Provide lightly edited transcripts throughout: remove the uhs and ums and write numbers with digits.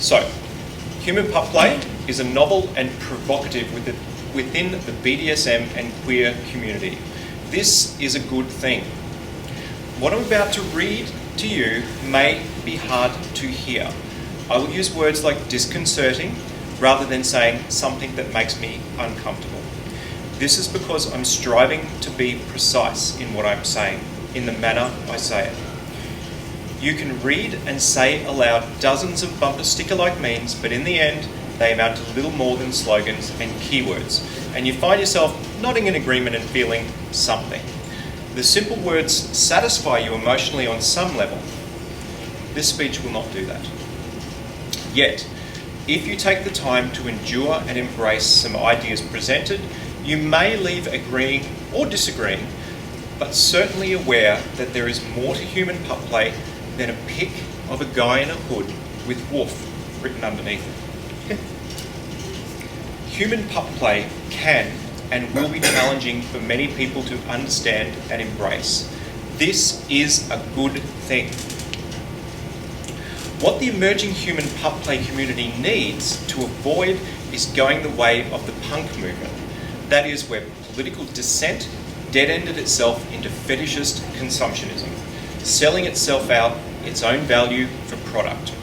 So, human pup play is a novel and provocative within the BDSM and queer community. This is a good thing. What I'm about to read to you may be hard to hear. I will use words like disconcerting rather than saying something that makes me uncomfortable. This is because I'm striving to be precise in what I'm saying, in the manner I say it. You can read and say aloud dozens of bumper sticker-like memes, but in the end, they amount to little more than slogans and keywords, and you find yourself nodding in agreement and feeling something. The simple words satisfy you emotionally on some level. This speech will not do that. Yet, if you take the time to endure and embrace some ideas presented, you may leave agreeing or disagreeing, but certainly aware that there is more to human pup play than a pic of a guy in a hood with "woof" written underneath it. Human pup play can and will be challenging for many people to understand and embrace. This is a good thing. What the emerging human pup play community needs to avoid is going the way of the punk movement. That is where political dissent dead-ended itself into fetishist consumptionism, selling itself out its own value for product.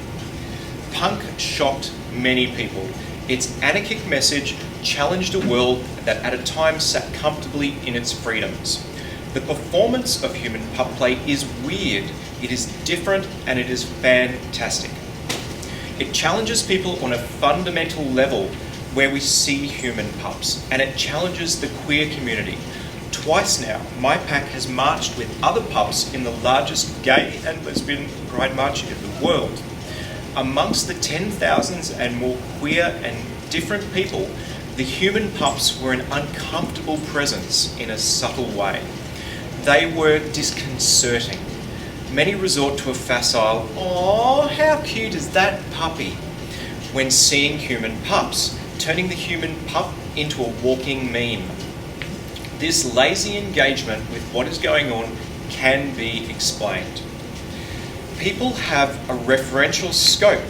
Punk shocked many people. Its anarchic message challenged a world that at a time sat comfortably in its freedoms. The performance of human pup play is weird, it is different, and it is fantastic. It challenges people on a fundamental level where we see human pups, and it challenges the queer community. Twice now, my pack has marched with other pups in the largest gay and lesbian pride march in the world. Amongst the 10,000s and more queer and different people, the human pups were an uncomfortable presence in a subtle way. They were disconcerting. Many resort to a facile, "Aw, how cute is that puppy?" when seeing human pups, turning the human pup into a walking meme. This lazy engagement with what is going on can be explained. People have a referential scope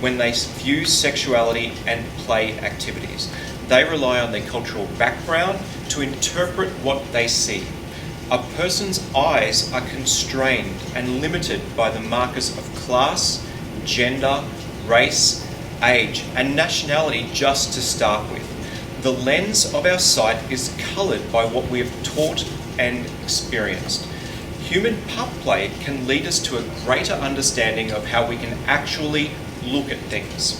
when they view sexuality and play activities. They rely on their cultural background to interpret what they see. A person's eyes are constrained and limited by the markers of class, gender, race, age, and nationality, just to start with. The lens of our sight is coloured by what we have taught and experienced. Human pup play can lead us to a greater understanding of how we can actually look at things.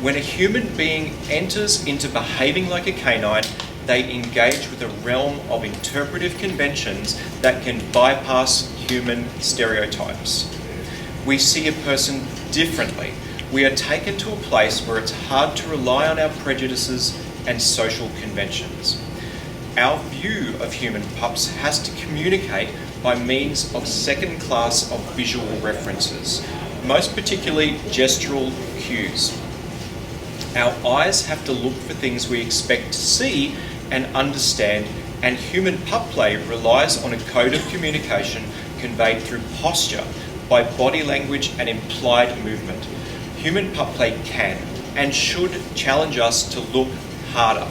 When a human being enters into behaving like a canine, they engage with a realm of interpretive conventions that can bypass human stereotypes. We see a person differently. We are taken to a place where it's hard to rely on our prejudices and social conventions. Our view of human pups has to communicate by means of second class of visual references, most particularly gestural cues. Our eyes have to look for things we expect to see and understand, and human pup play relies on a code of communication conveyed through posture, by body language and implied movement. Human pup play can and should challenge us to look harder,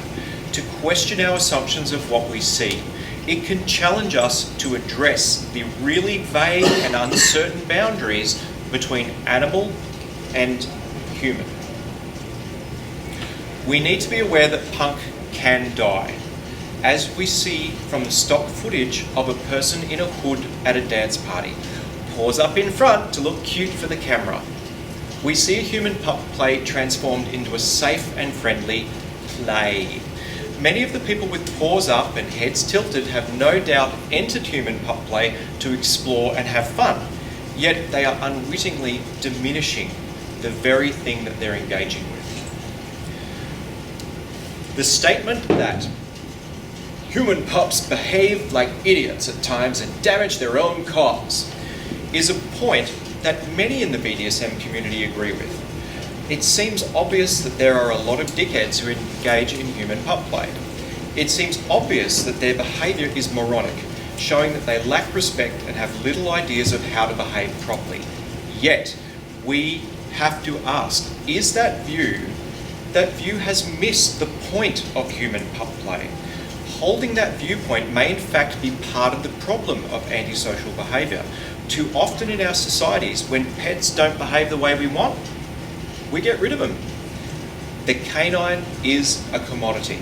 to question our assumptions of what we see. It can challenge us to address the really vague and uncertain boundaries between animal and human. We need to be aware that punk can die, as we see from the stock footage of a person in a hood at a dance party. Paws up in front to look cute for the camera. We see a human pup play transformed into a safe and friendly play. Many of the people with paws up and heads tilted have no doubt entered human pup play to explore and have fun, yet they are unwittingly diminishing the very thing that they're engaging with. The statement that human pups behave like idiots at times and damage their own cause is a point that many in the BDSM community agree with. It seems obvious that there are a lot of dickheads who engage in human pup play. It seems obvious that their behaviour is moronic, showing that they lack respect and have little ideas of how to behave properly. Yet, we have to ask, is that view has missed the point of human pup play? Holding that viewpoint may in fact be part of the problem of antisocial behaviour. Too often in our societies, when pets don't behave the way we want, we get rid of them. The canine is a commodity.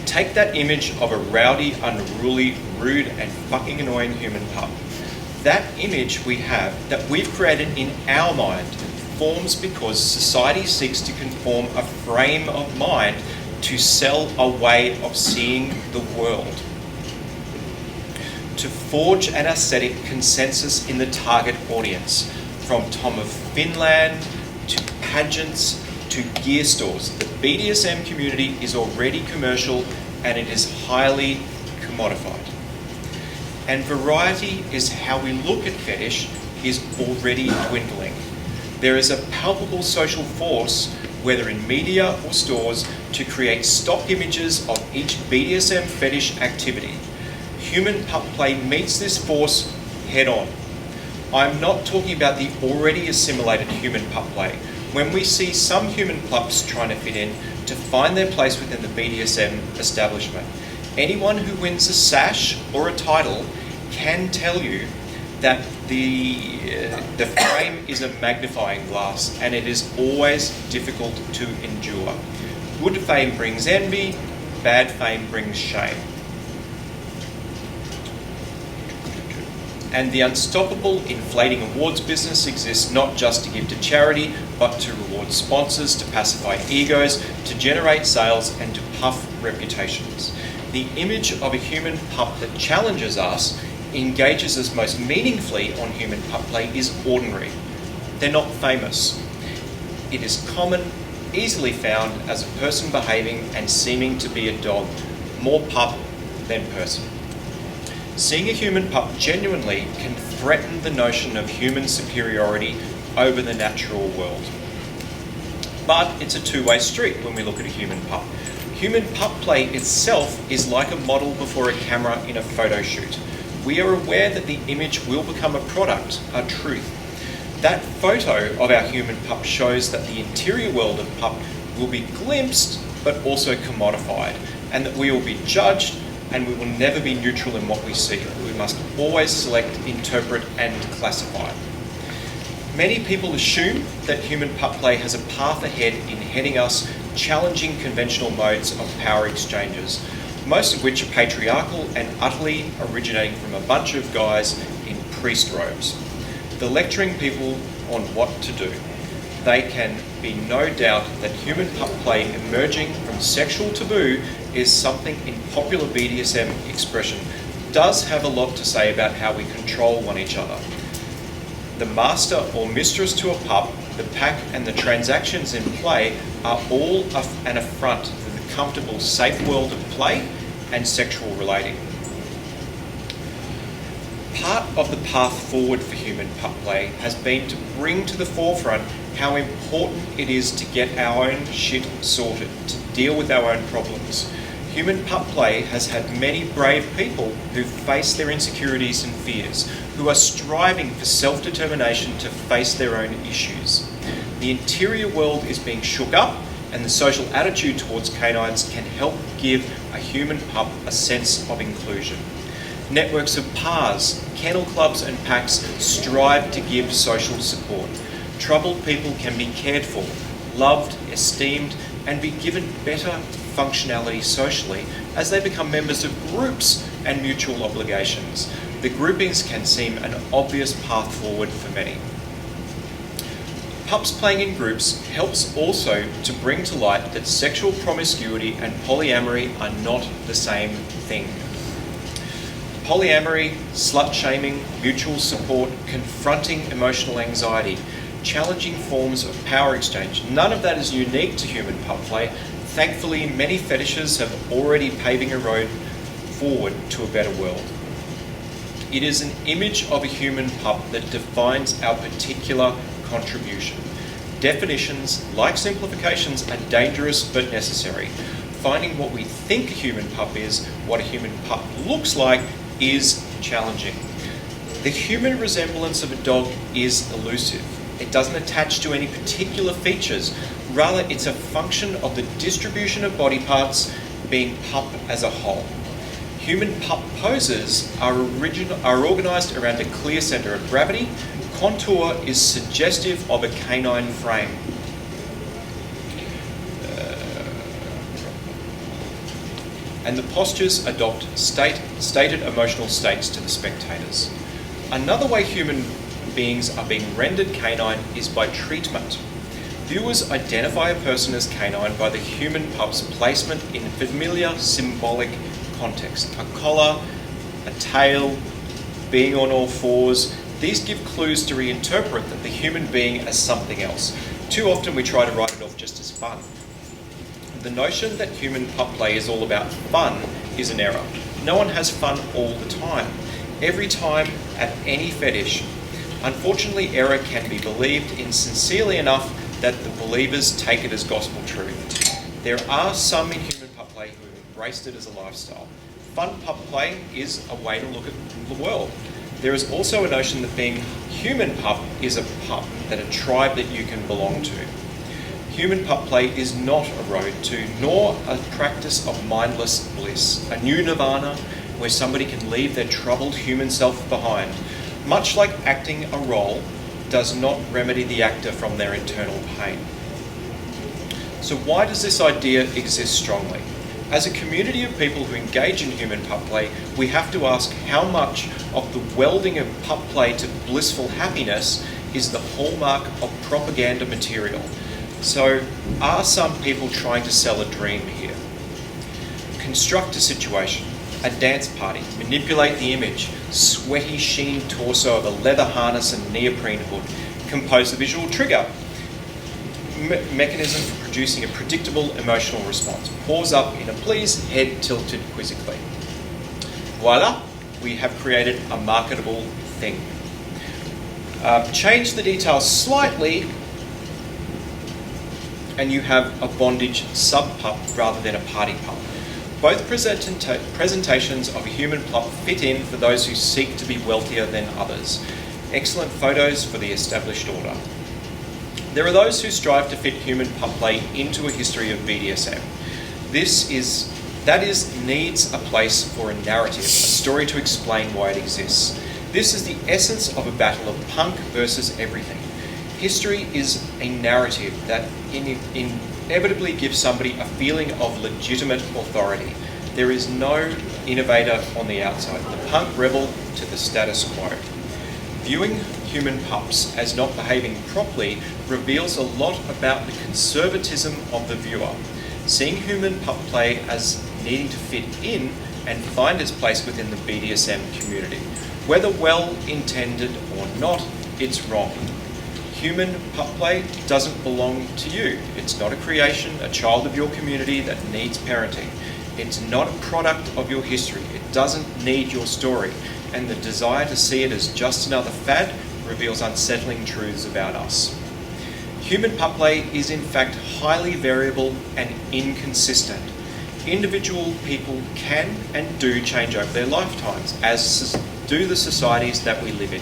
Take that image of a rowdy, unruly, rude and fucking annoying human pup. That image that we've created in our mind forms because society seeks to conform a frame of mind to sell a way of seeing the world, to forge an aesthetic consensus in the target audience, from Tom of Finland to pageants to gear stores. The BDSM community is already commercial and it is highly commodified. And variety is how we look at fetish is already dwindling. There is a palpable social force, whether in media or stores, to create stock images of each BDSM fetish activity. Human pup play meets this force head on. I'm not talking about the already assimilated human pup play. When we see some human pups trying to fit in to find their place within the BDSM establishment, anyone who wins a sash or a title can tell you that the frame is a magnifying glass and it is always difficult to endure. Good fame brings envy, bad fame brings shame. And the unstoppable inflating awards business exists not just to give to charity, but to reward sponsors, to pacify egos, to generate sales and to puff reputations. The image of a human pup that challenges us, engages us most meaningfully on human pup play is ordinary. They're not famous. It is common, easily found as a person behaving and seeming to be a dog, more pup than person. Seeing a human pup genuinely can threaten the notion of human superiority over the natural world. But it's a two-way street when we look at a human pup. Human pup play itself is like a model before a camera in a photo shoot. We are aware that the image will become a product, a truth. That photo of our human pup shows that the interior world of pup will be glimpsed but also commodified, and that we will be judged and we will never be neutral in what we see. We must always select, interpret and classify. Many people assume that human pup play has a path ahead in heading us challenging conventional modes of power exchanges, most of which are patriarchal and utterly originating from a bunch of guys in priest robes. They're lecturing people on what to do. There can be no doubt that human pup play emerging from sexual taboo is something in popular BDSM expression does have a lot to say about how we control one each other. The master or mistress to a pup, the pack and the transactions in play are all an affront to the comfortable, safe world of play and sexual relating. Part of the path forward for human pup play has been to bring to the forefront how important it is to get our own shit sorted, to deal with our own problems. Human pup play has had many brave people who face their insecurities and fears, who are striving for self-determination to face their own issues. The interior world is being shook up, and the social attitude towards canines can help give a human pup a sense of inclusion. Networks of PARs, kennel clubs and packs strive to give social support. Troubled people can be cared for, loved, esteemed, and be given better functionality socially as they become members of groups and mutual obligations. The groupings can seem an obvious path forward for many. Pups playing in groups helps also to bring to light that sexual promiscuity and polyamory are not the same thing. Polyamory, slut-shaming, mutual support, confronting emotional anxiety, challenging forms of power exchange. None of that is unique to human pup play. Thankfully, many fetishes have already paving a road forward to a better world. It is an image of a human pup that defines our particular contribution. Definitions, like simplifications, are dangerous but necessary. Finding what we think a human pup is, what a human pup looks like, is challenging. The human resemblance of a dog is elusive. It doesn't attach to any particular features. Rather, it's a function of the distribution of body parts being pup as a whole. Human pup poses are organised around a clear centre of gravity. Contour is suggestive of a canine frame. And the postures adopt stated emotional states to the spectators. Another way human beings are being rendered canine is by treatment. Viewers identify a person as canine by the human pup's placement in familiar symbolic context. A collar, a tail, being on all fours. These give clues to reinterpret that the human being as something else. Too often we try to write it off just as fun. The notion that human pup play is all about fun is an error. No one has fun all the time. Every time, at any fetish. Unfortunately, error can be believed in sincerely enough that the believers take it as gospel truth. There are some in human pup play who have embraced it as a lifestyle. Fun pup play is a way to look at the world. There is also a notion that being human pup is a pup, that a tribe that you can belong to. Human pup play is not a road to, nor a practice of mindless bliss, a new nirvana where somebody can leave their troubled human self behind. Much like acting a role does not remedy the actor from their internal pain. So why does this idea exist strongly? As a community of people who engage in human pup play, we have to ask how much of the welding of pup play to blissful happiness is the hallmark of propaganda material. So, are some people trying to sell a dream here? Construct a situation, a dance party, manipulate the image, sweaty sheen torso of a leather harness and neoprene hood, compose the visual trigger, mechanism for producing a predictable emotional response, pause up in a please, head tilted quizzically. Voila, we have created a marketable thing. Change the details slightly, and you have a bondage sub-pup rather than a party pup. Both presentations of a human pup fit in for those who seek to be wealthier than others. Excellent photos for the established order. There are those who strive to fit human pup play into a history of BDSM. That needs a place for a narrative, a story to explain why it exists. This is the essence of a battle of punk versus everything. History is a narrative that inevitably gives somebody a feeling of legitimate authority. There is no innovator on the outside, the punk rebel to the status quo. Viewing human pups as not behaving properly reveals a lot about the conservatism of the viewer. Seeing human pup play as needing to fit in and find its place within the BDSM community. Whether well intended or not, it's wrong. Human pup play doesn't belong to you. It's not a creation, a child of your community that needs parenting. It's not a product of your history. It doesn't need your story. And the desire to see it as just another fad reveals unsettling truths about us. Human pup play is in fact highly variable and inconsistent. Individual people can and do change over their lifetimes, as do the societies that we live in.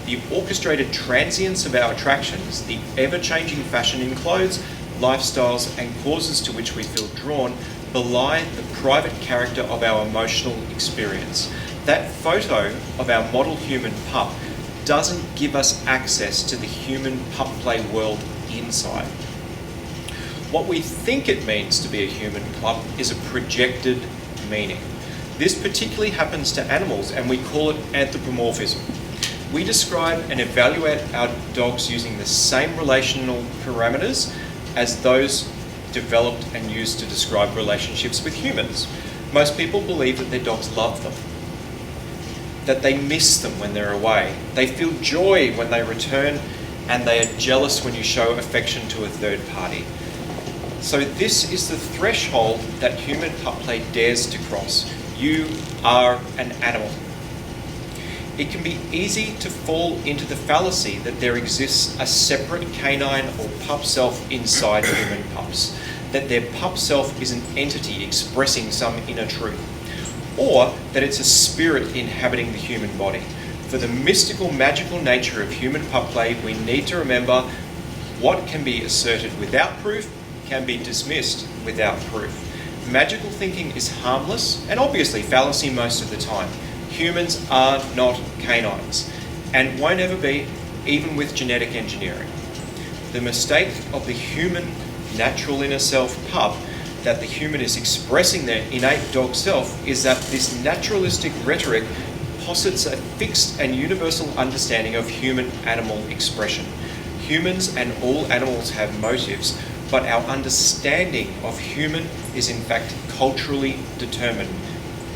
The orchestrated transience of our attractions, the ever-changing fashion in clothes, lifestyles and causes to which we feel drawn belie the private character of our emotional experience. That photo of our model human pup doesn't give us access to the human pup play world inside. What we think it means to be a human pup is a projected meaning. This particularly happens to animals, and we call it anthropomorphism. We describe and evaluate our dogs using the same relational parameters as those developed and used to describe relationships with humans. Most people believe that their dogs love them, that they miss them when they're away. They feel joy when they return, and they are jealous when you show affection to a third party. So this is the threshold that human pup play dares to cross. You are an animal. It can be easy to fall into the fallacy that there exists a separate canine or pup self inside human pups, that their pup self is an entity expressing some inner truth, or that it's a spirit inhabiting the human body. For the mystical, magical nature of human pup play, we need to remember what can be asserted without proof can be dismissed without proof. Magical thinking is harmless and obviously fallacy most of the time. Humans are not canines and won't ever be, even with genetic engineering. The mistake of the human natural inner self pup, that the human is expressing their innate dog self, is that this naturalistic rhetoric posits a fixed and universal understanding of human-animal expression. Humans and all animals have motives, but our understanding of human is in fact culturally determined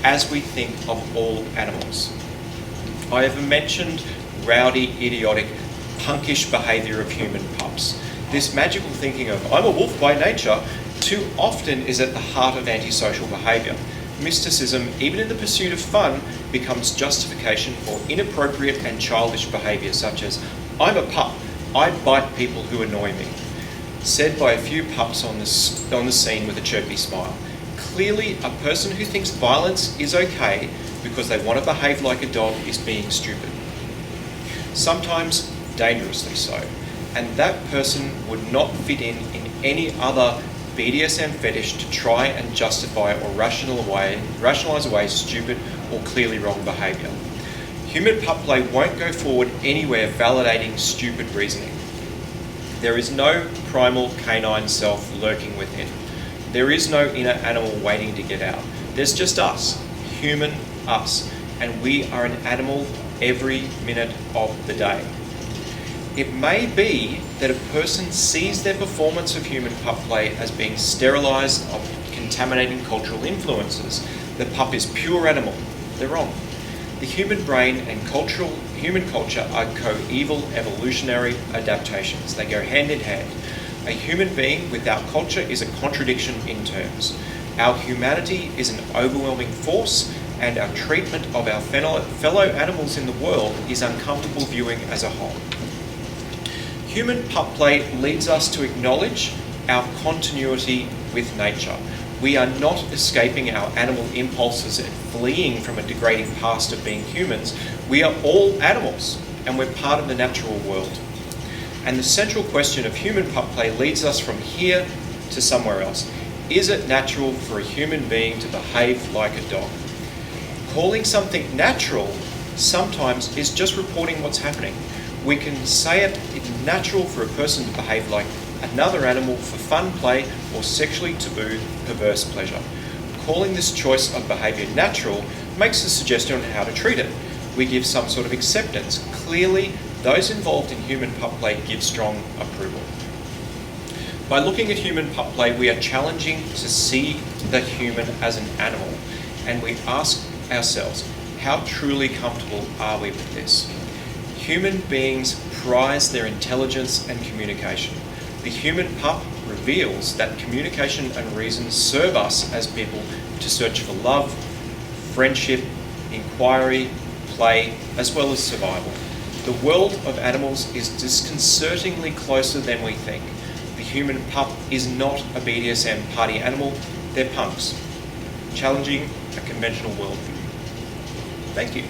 as we think of all animals. I have mentioned rowdy, idiotic, punkish behaviour of human pups. This magical thinking of "I'm a wolf by nature" too often is at the heart of antisocial behaviour. Mysticism, even in the pursuit of fun, becomes justification for inappropriate and childish behaviour, such as "I'm a pup, I bite people who annoy me," said by a few pups on the scene with a chirpy smile. Clearly, a person who thinks violence is okay because they want to behave like a dog is being stupid. Sometimes dangerously so, and that person would not fit in any other BDSM fetish to try and justify or rationalise away stupid or clearly wrong behaviour. Human pup play won't go forward anywhere validating stupid reasoning. There is no primal canine self lurking within. There is no inner animal waiting to get out. There's just us, human us, and we are an animal every minute of the day. It may be that a person sees their performance of human pup play as being sterilised of contaminating cultural influences. The pup is pure animal. They're wrong. The human brain and human culture are coeval evolutionary adaptations. They go hand in hand. A human being without culture is a contradiction in terms. Our humanity is an overwhelming force, and our treatment of our fellow animals in the world is uncomfortable viewing as a whole. Human pup play leads us to acknowledge our continuity with nature. We are not escaping our animal impulses and fleeing from a degrading past of being humans. We are all animals, and we're part of the natural world. And the central question of human pup play leads us from here to somewhere else. Is it natural for a human being to behave like a dog? Calling something natural sometimes is just reporting what's happening. We can say it's natural for a person to behave like another animal for fun play or sexually taboo, perverse pleasure. Calling this choice of behaviour natural makes a suggestion on how to treat it. We give some sort of acceptance. Clearly, those involved in human pup play give strong approval. By looking at human pup play, we are challenging to see the human as an animal, and we ask ourselves, how truly comfortable are we with this? Human beings prize their intelligence and communication. The human pup reveals that communication and reason serve us as people to search for love, friendship, inquiry, play, as well as survival. The world of animals is disconcertingly closer than we think. The human pup is not a BDSM party animal, they're punks, challenging a conventional worldview. Thank you.